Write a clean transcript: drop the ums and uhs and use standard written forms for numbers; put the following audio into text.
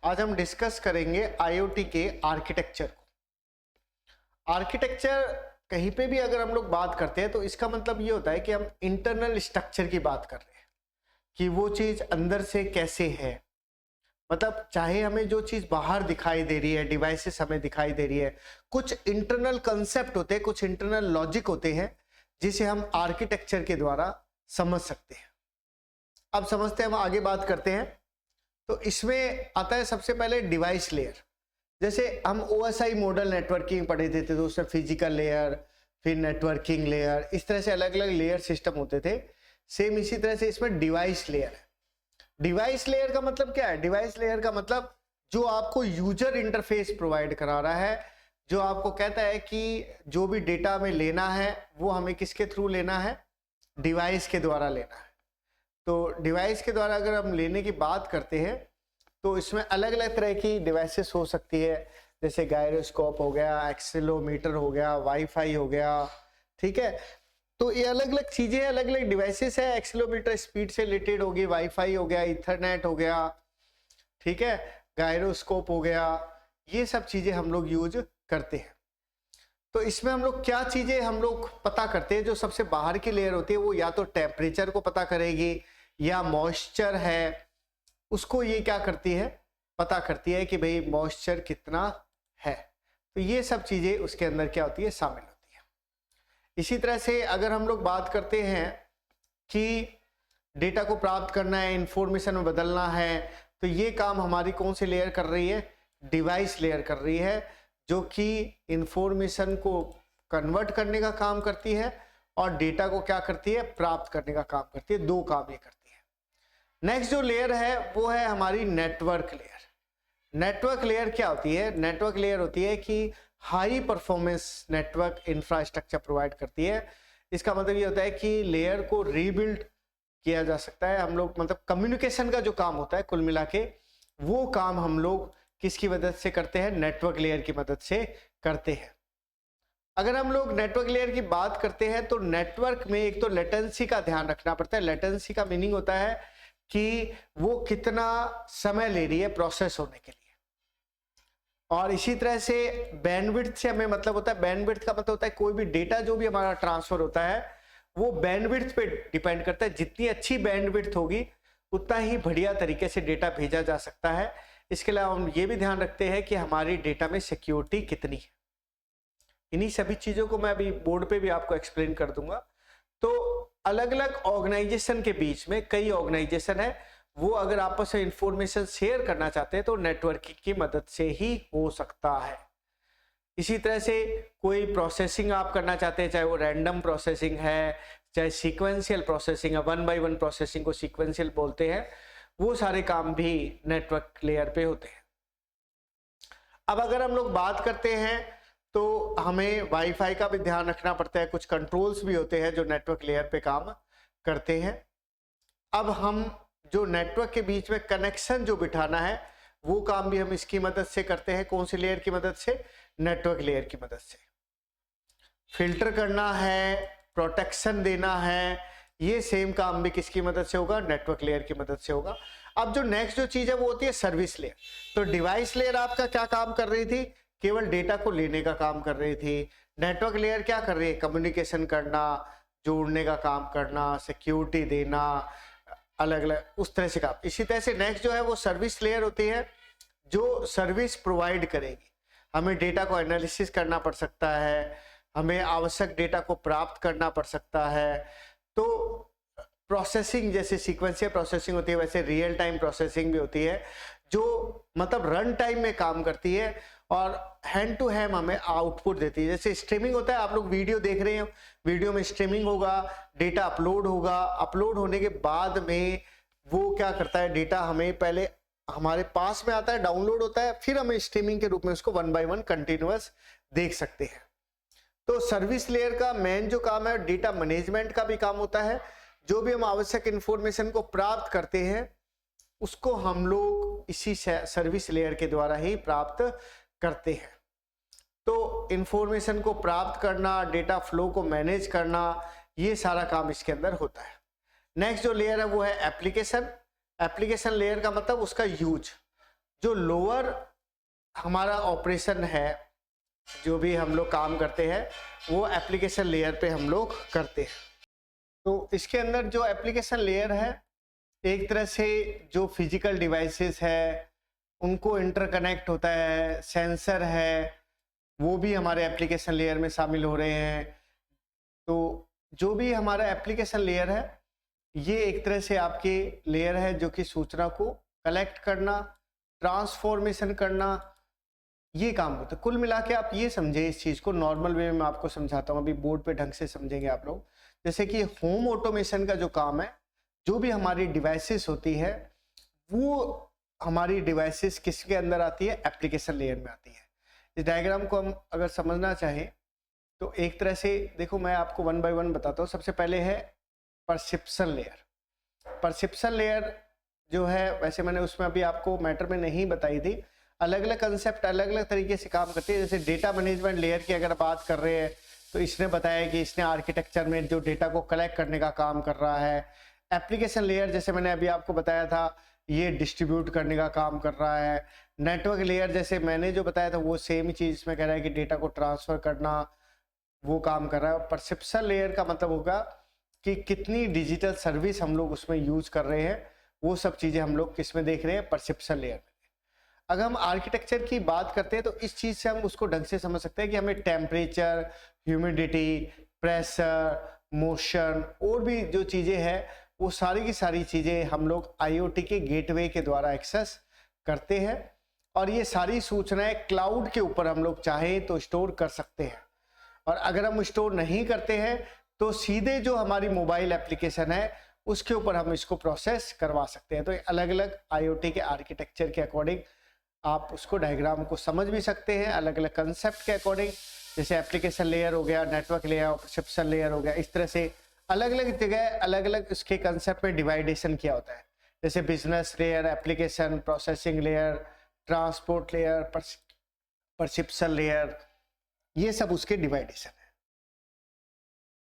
आज हम डिस्कस करेंगे आईओटी के आर्किटेक्चर को। आर्किटेक्चर कहीं पे भी अगर हम लोग बात करते हैं तो इसका मतलब ये होता है कि हम इंटरनल स्ट्रक्चर की बात कर रहे हैं कि वो चीज अंदर से कैसे है। मतलब चाहे हमें जो चीज बाहर दिखाई दे रही है, डिवाइसेस हमें दिखाई दे रही है, कुछ इंटरनल कंसेप्ट होते हैं, कुछ इंटरनल लॉजिक होते हैं जिसे हम आर्किटेक्चर के द्वारा समझ सकते हैं। अब समझते हैं, हम आगे बात करते हैं। तो इसमें आता है सबसे पहले डिवाइस लेयर। जैसे हम ओएसआई मॉडल नेटवर्किंग पढ़े थे तो उसमें फिजिकल लेयर, फिर नेटवर्किंग लेयर, इस तरह से अलग अलग लेयर सिस्टम होते थे। सेम इसी तरह से इसमें डिवाइस लेयर है। डिवाइस लेयर का मतलब क्या है? डिवाइस लेयर का मतलब जो आपको यूजर इंटरफेस प्रोवाइड करा रहा है, जो आपको कहता है कि जो भी डेटा हमें लेना है वो हमें किसके थ्रू लेना है? डिवाइस के द्वारा लेना है। तो डिवाइस के द्वारा अगर हम लेने की बात करते हैं तो इसमें अलग अलग तरह की डिवाइसेस हो सकती है, जैसे गायरोस्कोप हो गया, एक्सेलेरोमीटर हो गया, वाईफाई हो गया, ठीक है। तो ये अलग अलग चीजें, अलग अलग डिवाइसेस है। एक्सेलेरोमीटर स्पीड से रिलेटेड होगी, वाईफाई हो गया, इथरनेट हो गया, ठीक है, गायरोस्कोप हो गया, ये सब चीजें हम लोग यूज करते हैं। तो इसमें हम लोग क्या चीजें हम लोग पता करते हैं? जो सबसे बाहर की लेयर होती है वो या तो टेम्परेचर को पता करेगी या मॉइस्चर है उसको ये क्या करती है? पता करती है कि भाई मॉइस्चर कितना है। तो ये सब चीजें उसके अंदर क्या होती है? शामिल होती है। इसी तरह से अगर हम लोग बात करते हैं कि डेटा को प्राप्त करना है, इंफॉर्मेशन में बदलना है, तो ये काम हमारी कौन सी लेयर कर रही है? डिवाइस लेयर कर रही है, जो कि इंफॉर्मेशन को कन्वर्ट करने का काम करती है और डेटा को क्या करती है? प्राप्त करने का काम करती है। दो काम ये करती है। नेक्स्ट जो लेयर है वो है हमारी नेटवर्क लेयर। नेटवर्क लेयर क्या होती है? नेटवर्क लेयर होती है कि high performance network infrastructure provide करती है। इसका मतलब ये होता है कि लेयर को रीबिल्ड किया जा सकता है। हम लोग मतलब कम्युनिकेशन का जो काम होता है कुल मिला के, वो काम हम लोग किसकी मदद से करते हैं? नेटवर्क लेयर की मदद से करते हैं। अगर हम लोग नेटवर्क लेयर की बात करते हैं तो नेटवर्क में एक तो लेटेंसी का ध्यान रखना पड़ता है। लेटेंसी का मीनिंग होता है कि वो कितना समय ले रही है प्रोसेस होने के लिए। और इसी तरह से बैंडविड्थ से हमें मतलब होता है, बैंडविड्थ का मतलब होता है कोई भी डेटा जो भी हमारा ट्रांसफर होता है वो बैंडविड्थ पे डिपेंड करता है। जितनी अच्छी बैंडविड्थ होगी उतना ही बढ़िया तरीके से डेटा भेजा जा सकता है। इसके अलावा हम ये भी ध्यान रखते हैं कि हमारी डेटा में सिक्योरिटी कितनी है। इन्हीं सभी चीजों को मैं अभी बोर्ड पे भी आपको एक्सप्लेन कर दूंगा। तो अलग अलग ऑर्गेनाइजेशन के बीच में कई ऑर्गेनाइजेशन है, वो अगर आपस में इंफॉर्मेशन शेयर करना चाहते हैं तो नेटवर्किंग की मदद से ही हो सकता है। इसी तरह से कोई प्रोसेसिंग आप करना चाहते हैं, चाहे वो रैंडम प्रोसेसिंग है, चाहे सीक्वेंशियल प्रोसेसिंग है, 1 by 1 प्रोसेसिंग को सीक्वेंशियल बोलते हैं, वो सारे काम भी नेटवर्क लेयर पे होते हैं। अब अगर हम लोग बात करते हैं तो हमें वाईफाई का भी ध्यान रखना पड़ता है। कुछ कंट्रोल्स भी होते हैं जो नेटवर्क लेयर पे काम करते हैं। अब हम जो नेटवर्क के बीच में कनेक्शन जो बिठाना है वो काम भी हम इसकी मदद से करते हैं। कौन सी लेयर की मदद से? नेटवर्क लेयर की मदद से। फिल्टर करना है, प्रोटेक्शन देना है, ये सेम काम भी किसकी मदद से होगा? नेटवर्क लेयर की मदद से होगा। अब जो नेक्स्ट जो चीज है वो होती है सर्विस लेयर। तो डिवाइस लेयर आपका क्या काम कर रही थी? केवल डेटा को लेने का काम कर रही थी। नेटवर्क लेयर क्या कर रही है? कम्युनिकेशन करना, जोड़ने का काम करना, सिक्योरिटी देना, अलग अलग उस तरह से काम। इसी तरह से नेक्स्ट जो है वो सर्विस लेयर होती है, जो सर्विस प्रोवाइड करेगी। हमें डेटा को एनालिसिस करना पड़ सकता है, हमें आवश्यक डेटा को प्राप्त करना पड़ सकता है। तो प्रोसेसिंग जैसे सीक्वेंशियल प्रोसेसिंग होती है, वैसे रियल टाइम प्रोसेसिंग भी होती है, जो मतलब रन टाइम में काम करती है और हैंड टू हैंड हमें आउटपुट देती है। जैसे स्ट्रीमिंग होता है, आप लोग वीडियो देख रहे हैं, वीडियो में स्ट्रीमिंग होगा, डेटा अपलोड होगा, अपलोड होने के बाद में वो क्या करता है? डेटा हमें पहले हमारे पास में आता है, डाउनलोड होता है, फिर हमें स्ट्रीमिंग के रूप में उसको 1 by 1 कंटिन्यूअस देख सकते हैं। तो सर्विस लेयर का मेन जो काम है डेटा मैनेजमेंट का भी काम होता है। जो भी हम आवश्यक इंफॉर्मेशन को प्राप्त करते हैं उसको हम लोग इसी सर्विस लेयर के द्वारा ही प्राप्त करते हैं। तो इंफॉर्मेशन को प्राप्त करना, डेटा फ्लो को मैनेज करना, ये सारा काम इसके अंदर होता है। नेक्स्ट जो लेयर है वो है एप्लीकेशन। एप्लीकेशन लेयर का मतलब उसका यूज, जो लोअर हमारा ऑपरेशन है, जो भी हम लोग काम करते हैं वो एप्लीकेशन लेयर पे हम लोग करते हैं। तो इसके अंदर जो एप्लीकेशन लेयर है, एक तरह से जो फिजिकल डिवाइसेस है उनको इंटरकनेक्ट होता है, सेंसर है वो भी हमारे एप्लीकेशन लेयर में शामिल हो रहे हैं। तो जो भी हमारा एप्लीकेशन लेयर है ये एक तरह से आपके लेयर है जो कि सूचना को कलेक्ट करना, ट्रांसफॉर्मेशन करना, ये काम होता है। कुल मिला के आप ये समझे इस चीज को, नॉर्मल वे में मैं आपको समझाता हूँ, अभी बोर्ड पे ढंग से समझेंगे आप लोग। जैसे कि होम ऑटोमेशन का जो काम है, जो भी हमारी डिवाइसेस होती है वो हमारी डिवाइसेस किसके अंदर आती है, एप्लीकेशन लेयर में आती है। इस डायग्राम को हम अगर समझना चाहें तो एक तरह से देखो, मैं आपको वन बाय वन बताता हूँ। सबसे पहले है परसेप्शन लेयर। परसेप्शन लेयर जो है, वैसे मैंने उसमें अभी आपको मैटर में नहीं बताई थी, अलग अलग कंसेप्ट अलग अलग तरीके से काम करते हैं। जैसे डेटा मैनेजमेंट लेयर की अगर बात कर रहे हैं तो इसने बताया कि इसने आर्किटेक्चर में जो डेटा को कलेक्ट करने का काम कर रहा है। एप्लीकेशन लेयर जैसे मैंने अभी आपको बताया था ये डिस्ट्रीब्यूट करने का काम कर रहा है। नेटवर्क लेयर जैसे मैंने जो बताया था वो सेम ही चीज इसमें कह रहा है कि डेटा को ट्रांसफर करना, वो काम कर रहा है। परसेप्शन लेयर का मतलब होगा कि कितनी डिजिटल सर्विस हम लोग उसमें यूज कर रहे हैं, वो सब चीजें हम लोग किस में देख रहे हैं, परसेप्शन लेयर में। अगर हम आर्किटेक्चर की बात करते हैं तो इस चीज से हम उसको ढंग से समझ सकते हैं कि हमें टेम्परेचर, ह्यूमिडिटी, प्रेशर, मोशन और भी जो चीजें हैं वो सारी की सारी चीजें हम लोग आईओटी के गेटवे के द्वारा एक्सेस करते हैं। और ये सारी सूचनाएं क्लाउड के ऊपर हम लोग चाहें तो स्टोर कर सकते हैं, और अगर हम स्टोर नहीं करते हैं तो सीधे जो हमारी मोबाइल एप्लीकेशन है उसके ऊपर हम इसको प्रोसेस करवा सकते हैं। तो अलग अलग आईओटी के आर्किटेक्चर के अकॉर्डिंग आप उसको डायग्राम को समझ भी सकते हैं, अलग अलग कंसेप्ट के अकॉर्डिंग। जैसे एप्लीकेशन लेयर हो गया, नेटवर्क लेयर, परसेप्शन लेयर हो गया, इस तरह से अलग अलग जगह अलग अलग उसके कंसेप्ट में डिवाइडेशन किया होता है। जैसे business layer, application processing layer, transport layer, perception layer, ये सब उसके डिवाइडेशन है।